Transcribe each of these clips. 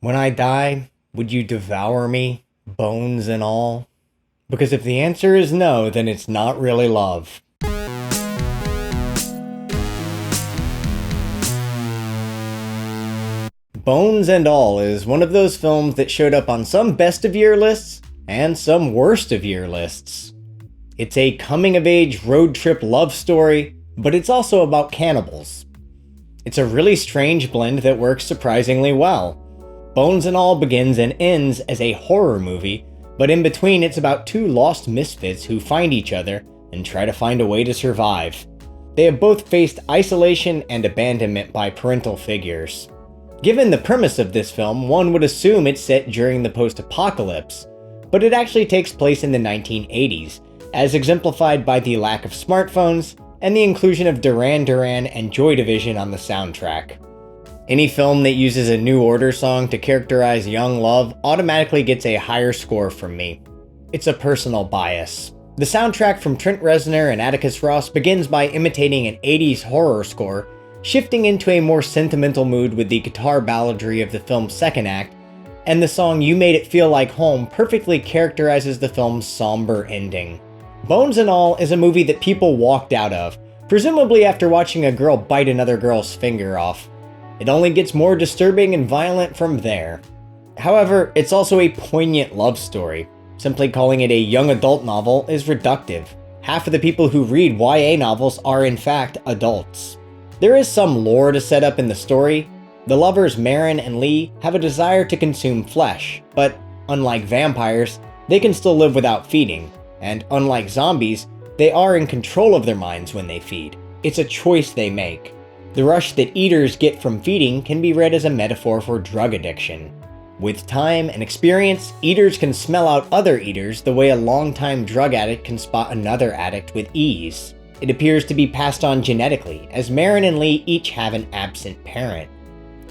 When I die, would you devour me, bones and all? Because if the answer is no, then it's not really love. Bones and All is one of those films that showed up on some best of year lists and some worst of year lists. It's a coming-of-age road trip love story, but it's also about cannibals. It's a really strange blend that works surprisingly well. Bones and All begins and ends as a horror movie, but in between it's about two lost misfits who find each other and try to find a way to survive. They have both faced isolation and abandonment by parental figures. Given the premise of this film, one would assume it's set during the post-apocalypse, but it actually takes place in the 1980s, as exemplified by the lack of smartphones and the inclusion of Duran Duran and Joy Division on the soundtrack. Any film that uses a New Order song to characterize young love automatically gets a higher score from me. It's a personal bias. The soundtrack from Trent Reznor and Atticus Ross begins by imitating an 80s horror score, shifting into a more sentimental mood with the guitar balladry of the film's second act, and the song You Made It Feel Like Home perfectly characterizes the film's somber ending. Bones and All is a movie that people walked out of, presumably after watching a girl bite another girl's finger off. It only gets more disturbing and violent from there. However, it's also a poignant love story. Simply calling it a young adult novel is reductive. Half of the people who read YA novels are in fact adults. There is some lore to set up in the story. The lovers Marin and Lee have a desire to consume flesh, but unlike vampires, they can still live without feeding, and unlike zombies, they are in control of their minds when they feed. It's a choice they make. The rush that eaters get from feeding can be read as a metaphor for drug addiction. With time and experience, eaters can smell out other eaters the way a longtime drug addict can spot another addict with ease. It appears to be passed on genetically, as Marin and Lee each have an absent parent.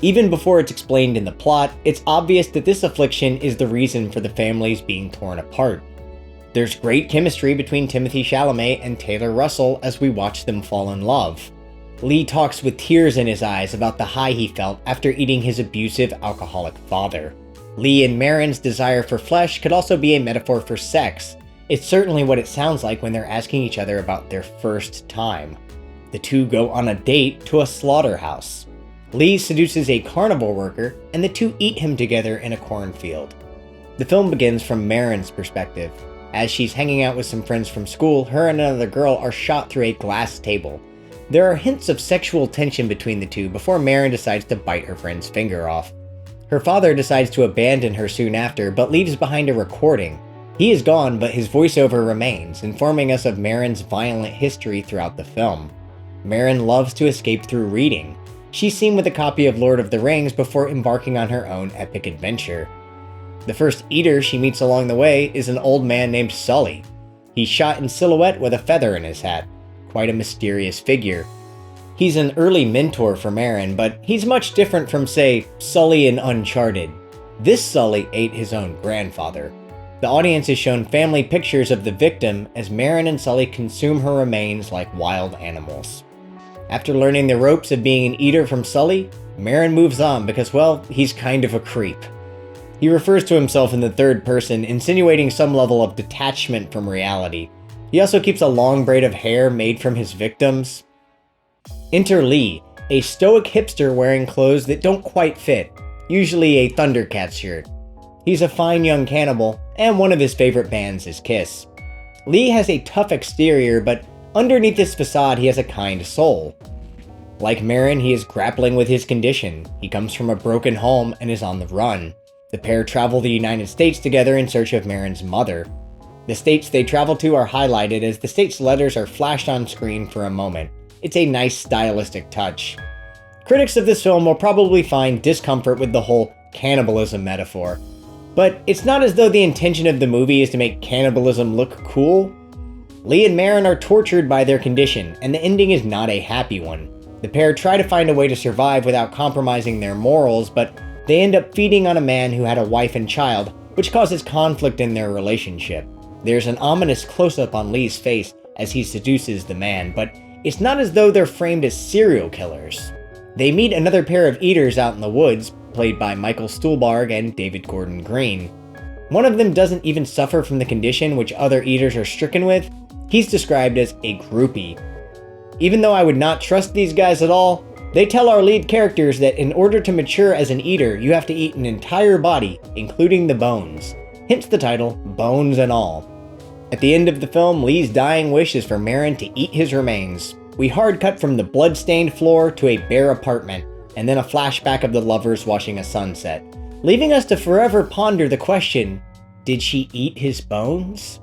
Even before it's explained in the plot, it's obvious that this affliction is the reason for the families being torn apart. There's great chemistry between Timothée Chalamet and Taylor Russell as we watch them fall in love. Lee talks with tears in his eyes about the high he felt after eating his abusive alcoholic father. Lee and Marin's desire for flesh could also be a metaphor for sex. It's certainly what it sounds like when they're asking each other about their first time. The two go on a date to a slaughterhouse. Lee seduces a carnival worker, and the two eat him together in a cornfield. The film begins from Marin's perspective. As she's hanging out with some friends from school, her and another girl are shot through a glass table. There are hints of sexual tension between the two before Marin decides to bite her friend's finger off. Her father decides to abandon her soon after, but leaves behind a recording. He is gone, but his voiceover remains, informing us of Marin's violent history throughout the film. Marin loves to escape through reading. She's seen with a copy of Lord of the Rings before embarking on her own epic adventure. The first eater she meets along the way is an old man named Sully. He's shot in silhouette with a feather in his hat. Quite a mysterious figure. He's an early mentor for Marin, but he's much different from, say, Sully in Uncharted. This Sully ate his own grandfather. The audience is shown family pictures of the victim as Marin and Sully consume her remains like wild animals. After learning the ropes of being an eater from Sully, Marin moves on because, well, he's kind of a creep. He refers to himself in the third person, insinuating some level of detachment from reality. He also keeps a long braid of hair made from his victims. Enter Lee, a stoic hipster wearing clothes that don't quite fit, usually a Thundercats shirt. He's a fine young cannibal, and one of his favorite bands is Kiss. Lee has a tough exterior, but underneath his facade he has a kind soul. Like Marin, he is grappling with his condition. He comes from a broken home and is on the run. The pair travel the United States together in search of Marin's mother. The states they travel to are highlighted as the states' letters are flashed on screen for a moment. It's a nice stylistic touch. Critics of this film will probably find discomfort with the whole cannibalism metaphor, but it's not as though the intention of the movie is to make cannibalism look cool. Lee and Marin are tortured by their condition, and the ending is not a happy one. The pair try to find a way to survive without compromising their morals, but they end up feeding on a man who had a wife and child, which causes conflict in their relationship. There's an ominous close-up on Lee's face as he seduces the man, but it's not as though they're framed as serial killers. They meet another pair of eaters out in the woods, played by Michael Stuhlbarg and David Gordon Green. One of them doesn't even suffer from the condition which other eaters are stricken with. He's described as a groupie. Even though I would not trust these guys at all, they tell our lead characters that in order to mature as an eater, you have to eat an entire body, including the bones. Hence the title, Bones and All. At the end of the film, Lee's dying wish is for Marin to eat his remains. We hard cut from the blood-stained floor to a bare apartment, and then a flashback of the lovers watching a sunset, leaving us to forever ponder the question, did she eat his bones?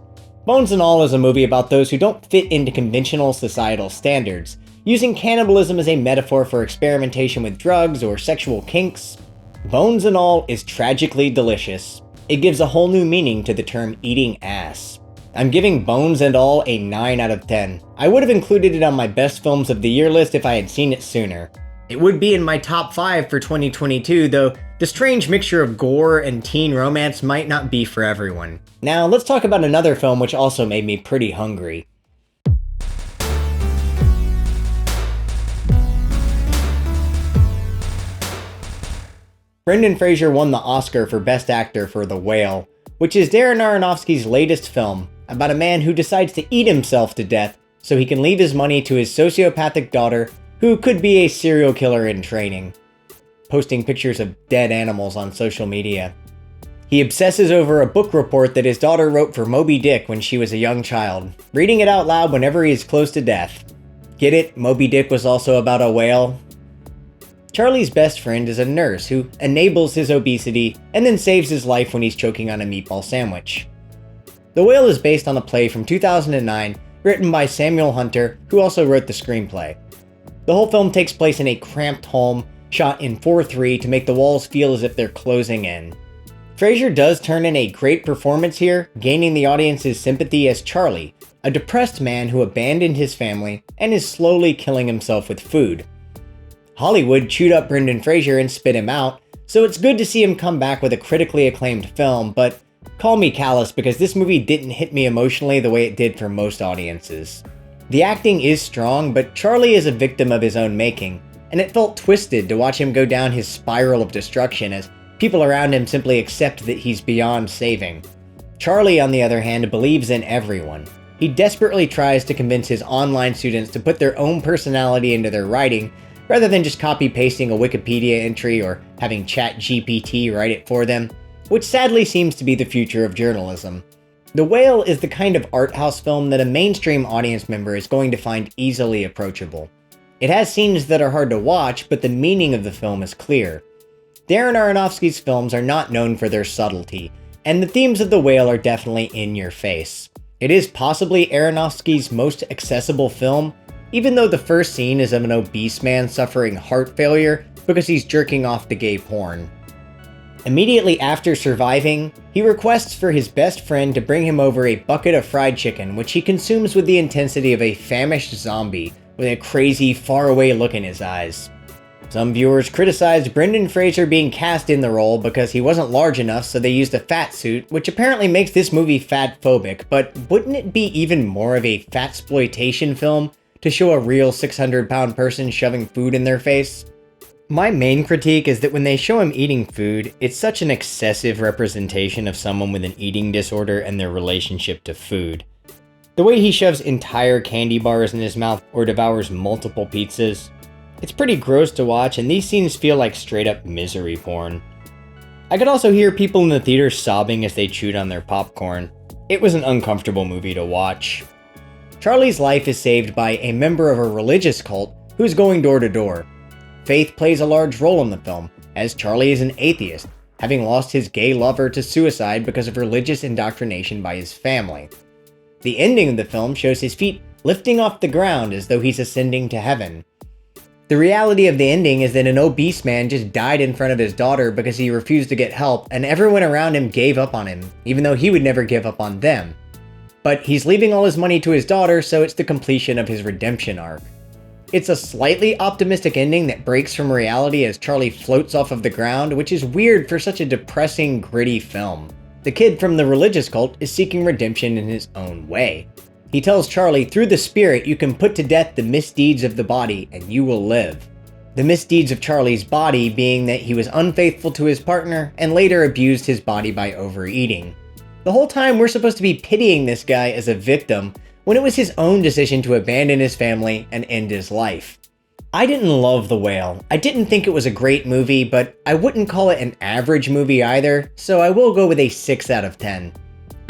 Bones and All is a movie about those who don't fit into conventional societal standards, using cannibalism as a metaphor for experimentation with drugs or sexual kinks. Bones and All is tragically delicious. It gives a whole new meaning to the term eating ass. I'm giving Bones and All a 9 out of 10. I would have included it on my best films of the year list if I had seen it sooner. It would be in my top 5 for 2022, though the strange mixture of gore and teen romance might not be for everyone. Now, let's talk about another film which also made me pretty hungry. Brendan Fraser won the Oscar for Best Actor for The Whale, which is Darren Aronofsky's latest film about a man who decides to eat himself to death so he can leave his money to his sociopathic daughter, who could be a serial killer in training, posting pictures of dead animals on social media. He obsesses over a book report that his daughter wrote for Moby Dick when she was a young child, reading it out loud whenever he is close to death. Get it? Moby Dick was also about a whale? Charlie's best friend is a nurse who enables his obesity and then saves his life when he's choking on a meatball sandwich. The Whale is based on a play from 2009 written by Samuel Hunter, who also wrote the screenplay. The whole film takes place in a cramped home, shot in 4:3 to make the walls feel as if they're closing in. Fraser does turn in a great performance here, gaining the audience's sympathy as Charlie, a depressed man who abandoned his family and is slowly killing himself with food. Hollywood chewed up Brendan Fraser and spit him out, so it's good to see him come back with a critically acclaimed film, but call me callous because this movie didn't hit me emotionally the way it did for most audiences. The acting is strong, but Charlie is a victim of his own making, and it felt twisted to watch him go down his spiral of destruction as people around him simply accept that he's beyond saving. Charlie, on the other hand, believes in everyone. He desperately tries to convince his online students to put their own personality into their writing, rather than just copy-pasting a Wikipedia entry or having ChatGPT write it for them, which sadly seems to be the future of journalism. The Whale is the kind of art house film that a mainstream audience member is going to find easily approachable. It has scenes that are hard to watch, but the meaning of the film is clear. Darren Aronofsky's films are not known for their subtlety, and the themes of The Whale are definitely in your face. It is possibly Aronofsky's most accessible film, even though the first scene is of an obese man suffering heart failure because he's jerking off to gay porn. Immediately after surviving, he requests for his best friend to bring him over a bucket of fried chicken, which he consumes with the intensity of a famished zombie with a crazy, faraway look in his eyes. Some viewers criticized Brendan Fraser being cast in the role because he wasn't large enough, so they used a fat suit, which apparently makes this movie fat-phobic, but wouldn't it be even more of a fatsploitation film to show a real 600-pound person shoving food in their face? My main critique is that when they show him eating food, it's such an excessive representation of someone with an eating disorder and their relationship to food. The way he shoves entire candy bars in his mouth or devours multiple pizzas, it's pretty gross to watch, and these scenes feel like straight up misery porn. I could also hear people in the theater sobbing as they chewed on their popcorn. It was an uncomfortable movie to watch. Charlie's life is saved by a member of a religious cult who's going door to door. Faith plays a large role in the film, as Charlie is an atheist, having lost his gay lover to suicide because of religious indoctrination by his family. The ending of the film shows his feet lifting off the ground as though he's ascending to heaven. The reality of the ending is that an obese man just died in front of his daughter because he refused to get help, and everyone around him gave up on him, even though he would never give up on them. But he's leaving all his money to his daughter, so it's the completion of his redemption arc. It's a slightly optimistic ending that breaks from reality as Charlie floats off of the ground, which is weird for such a depressing, gritty film. The kid from the religious cult is seeking redemption in his own way. He tells Charlie, through the spirit, you can put to death the misdeeds of the body and you will live. The misdeeds of Charlie's body being that he was unfaithful to his partner and later abused his body by overeating. The whole time we're supposed to be pitying this guy as a victim when it was his own decision to abandon his family and end his life. I didn't love The Whale. I didn't think it was a great movie, but I wouldn't call it an average movie either, so I will go with a 6 out of 10.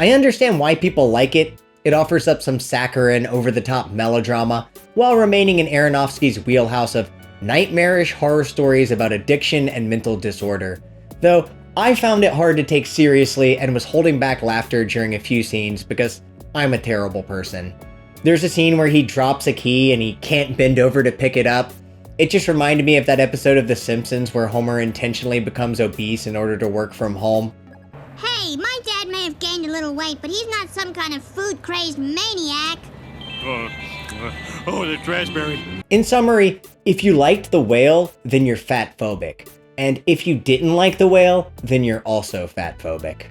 I understand why people like it. It offers up some saccharine, over-the-top melodrama, while remaining in Aronofsky's wheelhouse of nightmarish horror stories about addiction and mental disorder. Though, I found it hard to take seriously and was holding back laughter during a few scenes because I'm a terrible person. There's a scene where he drops a key and he can't bend over to pick it up. It just reminded me of that episode of The Simpsons where Homer intentionally becomes obese in order to work from home. Hey, my dad may have gained a little weight, but he's not some kind of food-crazed maniac. The raspberry. In summary, if you liked The Whale, then you're fat-phobic. And if you didn't like The Whale, then you're also fat-phobic.